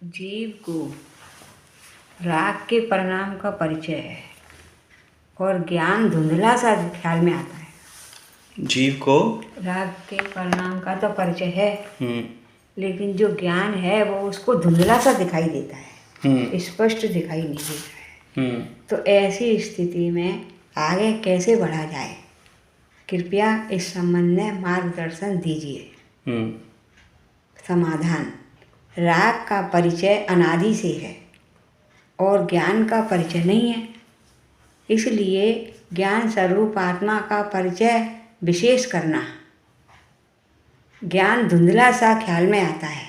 जीव को राग के परिणाम का परिचय है और ज्ञान धुंधला सा ख्याल में आता है। जीव को राग के परिणाम का तो परिचय है, लेकिन जो ज्ञान है वो उसको धुंधला सा दिखाई देता है, स्पष्ट दिखाई नहीं देता है। तो ऐसी स्थिति में आगे कैसे बढ़ा जाए, कृपया इस संबंध में मार्गदर्शन दीजिए। समाधान: राग का परिचय अनादि से है और ज्ञान का परिचय नहीं है, इसलिए ज्ञान स्वरूप आत्मा का परिचय विशेष करना। ज्ञान धुंधला सा ख्याल में आता है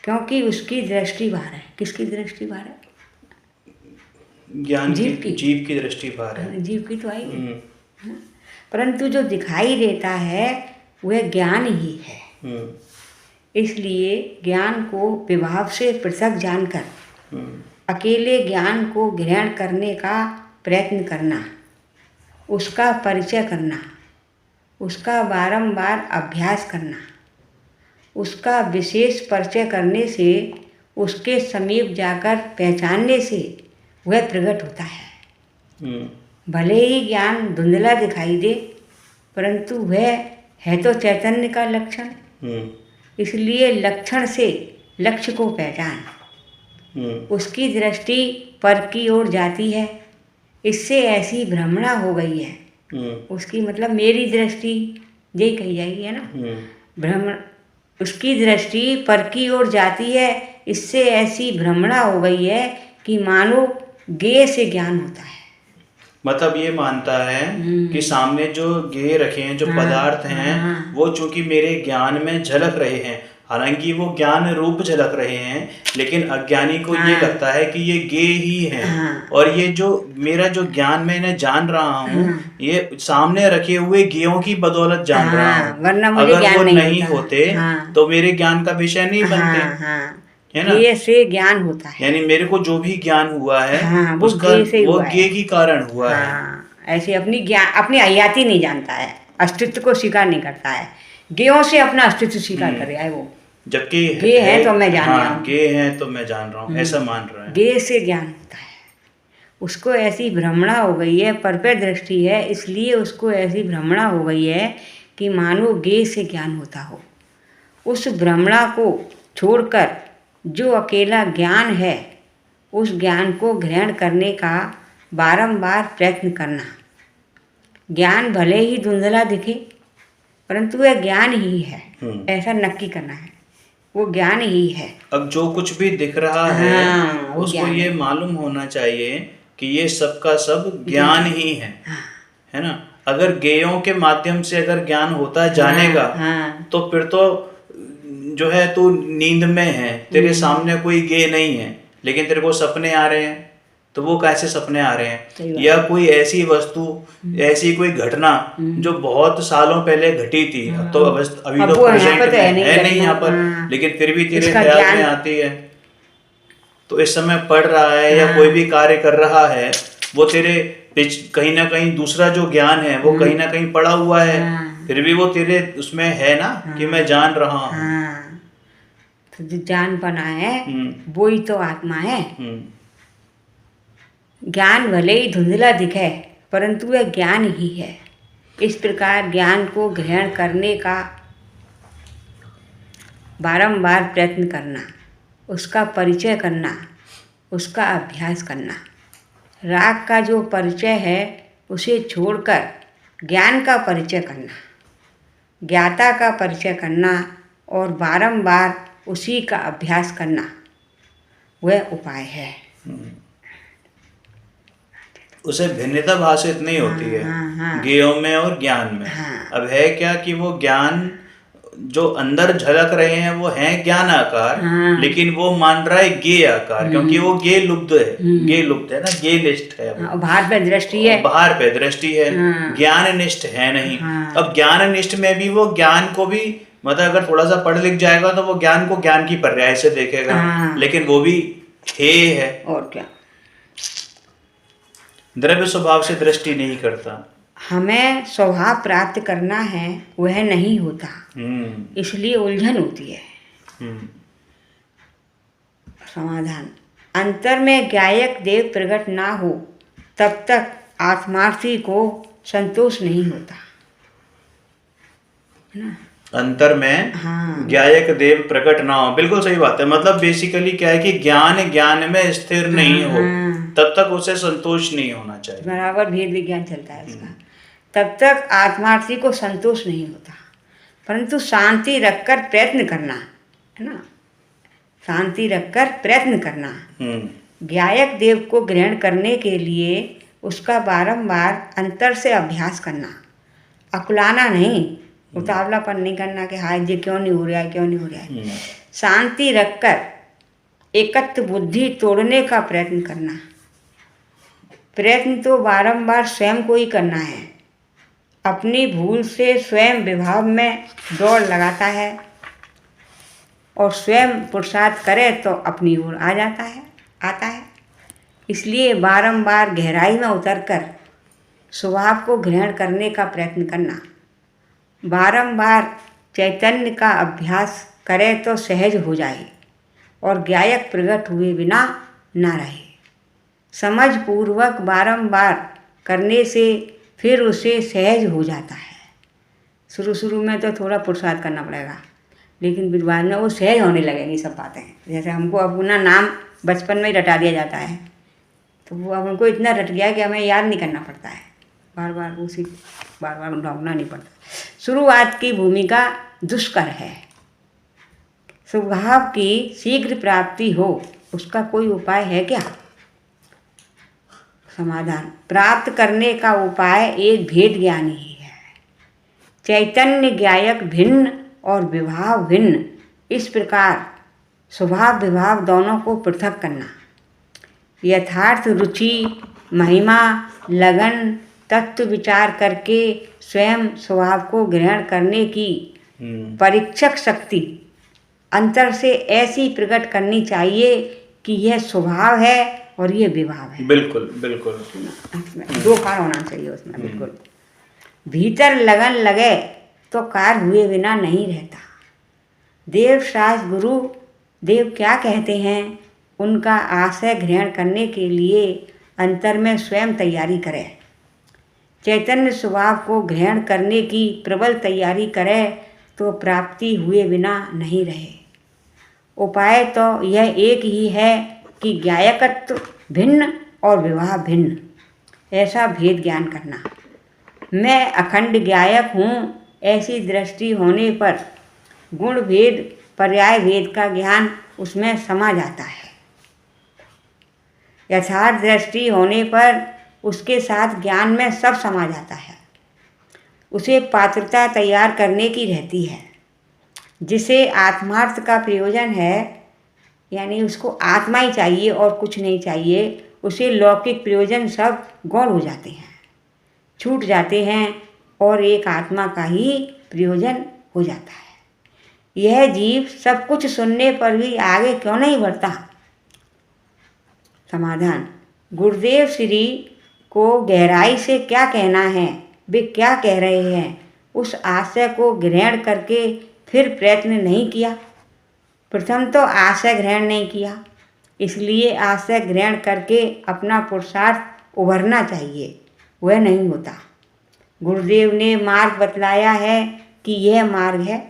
क्योंकि उसकी दृष्टि बाहर है। किसकी दृष्टि बाहर है? ज्ञान जीव की। जीव की दृष्टि बाहर है। जीव की तो आई, परंतु जो दिखाई देता है वह ज्ञान ही है। इसलिए ज्ञान को विभाव से पृथक जानकर अकेले ज्ञान को ग्रहण करने का प्रयत्न करना, उसका परिचय करना, उसका बारंबार अभ्यास करना, उसका विशेष परिचय करने से, उसके समीप जाकर पहचानने से वह प्रकट होता है। भले ही ज्ञान धुंधला दिखाई दे, परंतु वह है तो चैतन्य का लक्षण। इसलिए लक्षण से लक्ष्य को पहचान। उसकी दृष्टि पर की ओर जाती है। इससे ऐसी भ्रमणा हो गई है। उसकी मतलब मेरी दृष्टि यही कही जाएगी, है ना। भ्रमण, उसकी दृष्टि पर की ओर जाती है। इससे ऐसी भ्रमणा हो गई है कि मानो ज्ञेय से ज्ञान होता है। मतलब ये मानता है कि सामने जो ज्ञेय रखे हैं, जो पदार्थ हैं, वो चूंकि मेरे ज्ञान में झलक रहे हैं, हालांकि वो ज्ञान रूप झलक रहे हैं, लेकिन अज्ञानी को ये लगता है कि ये ज्ञेय ही है। और ये जो मेरा जो ज्ञान में इन्हें जान रहा हूँ, ये सामने रखे हुए ज्ञेयों की बदौलत जान रहा हूँ। वरना मुझे अगर ज्ञान वो नहीं होता। होते तो मेरे ज्ञान का विषय नहीं बनते, है ना। ज्ञेय से ज्ञान होता है, यानी मेरे को जो भी ज्ञान हुआ है वो उसका वो ज्ञेय की कारण हुआ है। ऐसे अपनी हयाती नहीं जानता है, अस्तित्व को स्वीकार नहीं करता है। ज्ञेयों से अपना अस्तित्व स्वीकार कर रहा है वो, जबकि ज्ञेय है तो मैं जान रहा हूँ। ज्ञेय है तो मैं जान रहा हूँ, ऐसा मान रहा है। ज्ञेय से ज्ञान होता है। उसको ऐसी भ्रमणा हो गई है, परपर दृष्टि है, इसलिए उसको ऐसी भ्रमणा हो गई है कि मानो ज्ञेय से ज्ञान होता हो। उस भ्रमणा को छोड़कर जो अकेला ज्ञान है, उस ज्ञान को ग्रहण करने का बारंबार प्रयत्न करना। ज्ञान भले ही धुंधला दिखे, परंतु वह ज्ञान ही है, ऐसा नक्की करना है। वो ज्ञान ही है। अब जो कुछ भी दिख रहा है, उसको ये मालूम होना चाहिए कि ये सब का सब ज्ञान ही है ना। अगर ज्ञेयों के माध्यम से अगर ज्ञान होता जानेगा, तो फिर तो जो है तू नींद में है, तेरे सामने कोई ज्ञेय नहीं है, लेकिन तेरे को सपने आ रहे हैं, तो वो कैसे सपने आ रहे हैं। या कोई ऐसी वस्तु, ऐसी कोई घटना जो बहुत सालों पहले घटी थी, तो अभी तो प्रेजेंट में है नहीं यहाँ पर, लेकिन फिर भी तेरे ख्याल में आती है। तो इस समय पढ़ रहा है या कोई भी कार्य कर रहा है, वो तेरे कहीं ना कहीं दूसरा जो ज्ञान है वो कहीं ना कहीं पड़ा हुआ है, फिर भी वो तेरे उसमें है ना कि मैं जान रहा हूँ। तो जो जान बना है वो ही तो आत्मा है। ज्ञान भले ही धुंधला दिखे, परंतु वह ज्ञान ही है। इस प्रकार ज्ञान को ग्रहण करने का बारंबार प्रयत्न करना, उसका परिचय करना, उसका अभ्यास करना। राग का जो परिचय है उसे छोड़कर ज्ञान का परिचय करना, ज्ञाता का परिचय करना और बारंबार उसी का अभ्यास करना, वह उपाय है। उसे भिन्नता भाषित नहीं होती है ज्ञेयों में और ज्ञान में। अब है क्या कि वो ज्ञान जो अंदर झलक रहे हैं वो हैं ज्ञान आकार, लेकिन वो मान रहा है ज्ञेय आकार, क्योंकि वो ज्ञेय लुप्त है, ज्ञेय लुप्त है ना, ज्ञेय निष्ठ है वो। बाहर पे दृष्टि है, बाहर पे दृष्टि है, ज्ञान निष्ठ है नहीं। अब ज्ञान निष्ठ में भी वो ज्ञान को भी, मतलब अगर थोड़ा सा पढ़ लिख जाएगा तो वो ज्ञान को ज्ञान की पर्याय से देखेगा, लेकिन वो भी हेय है। और क्या, द्रव्य स्वभाव से दृष्टि नहीं करता। हमें स्वभाव प्राप्त करना है, वह नहीं होता, इसलिए उलझन होती है। समाधान, अंतर में गायक देव प्रकट ना हो तब तक आत्मार्थी को संतोष नहीं होता, है ना। अंतर में हाँ। गायक देव प्रकट ना हो, बिल्कुल सही बात है। मतलब बेसिकली क्या है कि ज्ञान में स्थिर नहीं हो तब तक उसे संतोष नहीं होना चाहिए। बराबर भेद विज्ञान चलता है इसका। तब तक आत्मार्थी को संतोष नहीं होता, परंतु शांति रखकर प्रयत्न करना, है ना, शांति रखकर प्रयत्न करना। गायक देव को ग्रहण करने के लिए उसका बारंबार अंतर से अभ्यास करना, अकुलाना नहीं, उतावलापन नहीं करना कि हाँ ये क्यों नहीं हो रहा है, क्यों नहीं हो रहा है। शांति रखकर एकत्व बुद्धि तोड़ने का प्रयत्न करना। प्रयत्न तो बारंबार स्वयं को ही करना है। अपनी भूल से स्वयं विभाव में दौड़ लगाता है और स्वयं पुरुषार्थ करे तो अपनी ओर आता है। इसलिए बारंबार गहराई में उतरकर स्वभाव को ग्रहण करने का प्रयत्न करना। बारंबार चैतन्य का अभ्यास करे तो सहज हो जाए और गायक प्रकट हुए बिना ना रहे। समझ पूर्वक बारंबार करने से फिर उसे सहज हो जाता है। शुरू में तो थोड़ा पुरुषार्थ करना पड़ेगा, लेकिन फिर बाद में वो सहज होने लगेंगी सब बातें। जैसे हमको अपना नाम बचपन में ही रटा दिया जाता है, तो वो अब हमको इतना रट गया कि हमें याद नहीं करना पड़ता है, बार बार ढूंढना नहीं पड़ता। शुरुआत की भूमिका दुष्कर है। स्वभाव की शीघ्र प्राप्ति हो उसका कोई उपाय है क्या? समाधान, प्राप्त करने का उपाय एक भेद ज्ञान ही है। चैतन्य गायक भिन्न और विभाव भिन्न, इस प्रकार स्वभाव विभाव दोनों को पृथक करना। यथार्थ रुचि, महिमा, लगन, तत्व विचार करके स्वयं स्वभाव को ग्रहण करने की परीक्षक शक्ति अंतर से ऐसी प्रकट करनी चाहिए कि यह स्वभाव है और ये विभाव है। बिल्कुल दो कार होना चाहिए उसमें। बिल्कुल भीतर लगन लगे तो कार्य हुए बिना नहीं रहता। देव शास्त्र गुरु देव क्या कहते हैं उनका आशय ग्रहण करने के लिए अंतर में स्वयं तैयारी करें। चैतन्य स्वभाव को ग्रहण करने की प्रबल तैयारी करे तो प्राप्ति हुए बिना नहीं रहे। उपाय तो यह एक ही है कि गायकत्व भिन्न और विवाह भिन्न, ऐसा भेद ज्ञान करना। मैं अखंड गायक हूँ ऐसी दृष्टि होने पर गुण भेद पर्याय भेद का ज्ञान उसमें समा जाता है। यथार्थ दृष्टि होने पर उसके साथ ज्ञान में सब समा जाता है। उसे पात्रता तैयार करने की रहती है। जिसे आत्मार्थ का प्रयोजन है, यानी उसको आत्मा ही चाहिए और कुछ नहीं चाहिए, उसे लौकिक प्रयोजन सब गौण हो जाते हैं, छूट जाते हैं और एक आत्मा का ही प्रयोजन हो जाता है। यह जीव सब कुछ सुनने पर भी आगे क्यों नहीं बढ़ता? समाधान, गुरुदेव श्री को गहराई से क्या कहना है, वे क्या कह रहे हैं, उस आशय को ग्रहण करके फिर प्रयत्न नहीं किया। प्रथम तो आशय ग्रहण नहीं किया, इसलिए आशय ग्रहण करके अपना पुरुषार्थ उभरना चाहिए, वह नहीं होता। गुरुदेव ने मार्ग बतलाया है कि यह मार्ग है,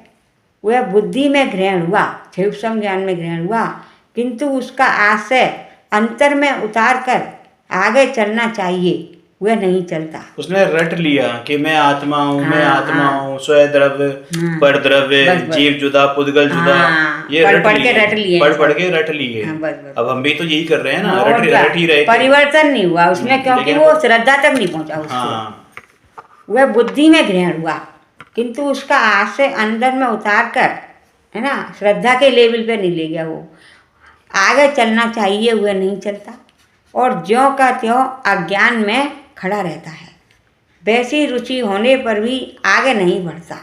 वह बुद्धि में ग्रहण हुआ, सूक्ष्म ज्ञान में ग्रहण हुआ, किंतु उसका आशय अंतर में उतार कर आगे चलना चाहिए, वह नहीं चलता। उसने रट लिया कि मैं आत्मा हूँ, मैं आत्मा हूँ, स्वद्रव्य परद्रव्य, जीव जुदा पुद्गल जुदा, ये पढ़ के रट लिए। अब हम भी तो यही कर रहे हैं ना, रट ही रहे। परिवर्तन नहीं हुआ उसमें, क्योंकि वो श्रद्धा तक नहीं पहुंचा उसको। वह बुद्धि में ग्रहण हुआ, किंतु उसका आशय अंदर में उतार कर, है ना, श्रद्धा के लेवल पे नहीं ले गया। वो आगे चलना चाहिए, वह नहीं चलता और ज्यों का त्यों अज्ञान में खड़ा रहता है। वैसी रुचि होने पर भी आगे नहीं बढ़ता।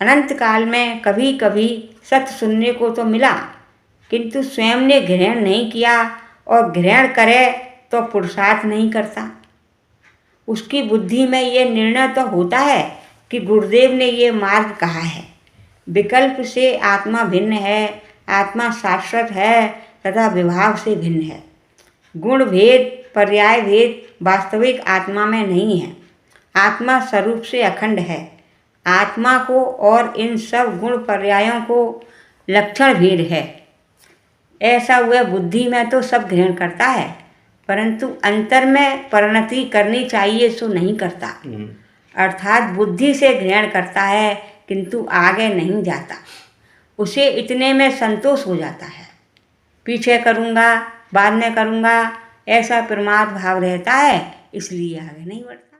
अनंत काल में कभी कभी सत्य सुनने को तो मिला, किंतु स्वयं ने ग्रहण नहीं किया और ग्रहण करे तो पुरुषार्थ नहीं करता। उसकी बुद्धि में ये निर्णय तो होता है कि गुरुदेव ने ये मार्ग कहा है, विकल्प से आत्मा भिन्न है, आत्मा शाश्वत है, तथा विभाव से भिन्न है। गुण भेद, पर्याय भेद वास्तविक आत्मा में नहीं है। आत्मा स्वरूप से अखंड है। आत्मा को और इन सब गुण पर्यायों को लक्षण भेद है। ऐसा वह बुद्धि में तो सब ग्रहण करता है, परंतु अंतर में परिणति करनी चाहिए सो नहीं करता। अर्थात बुद्धि से ग्रहण करता है किंतु आगे नहीं जाता। उसे इतने में संतोष हो जाता है। पीछे करूँगा, बाद में करूँगा, ऐसा प्रमाद भाव रहता है, इसलिए आगे नहीं बढ़ता।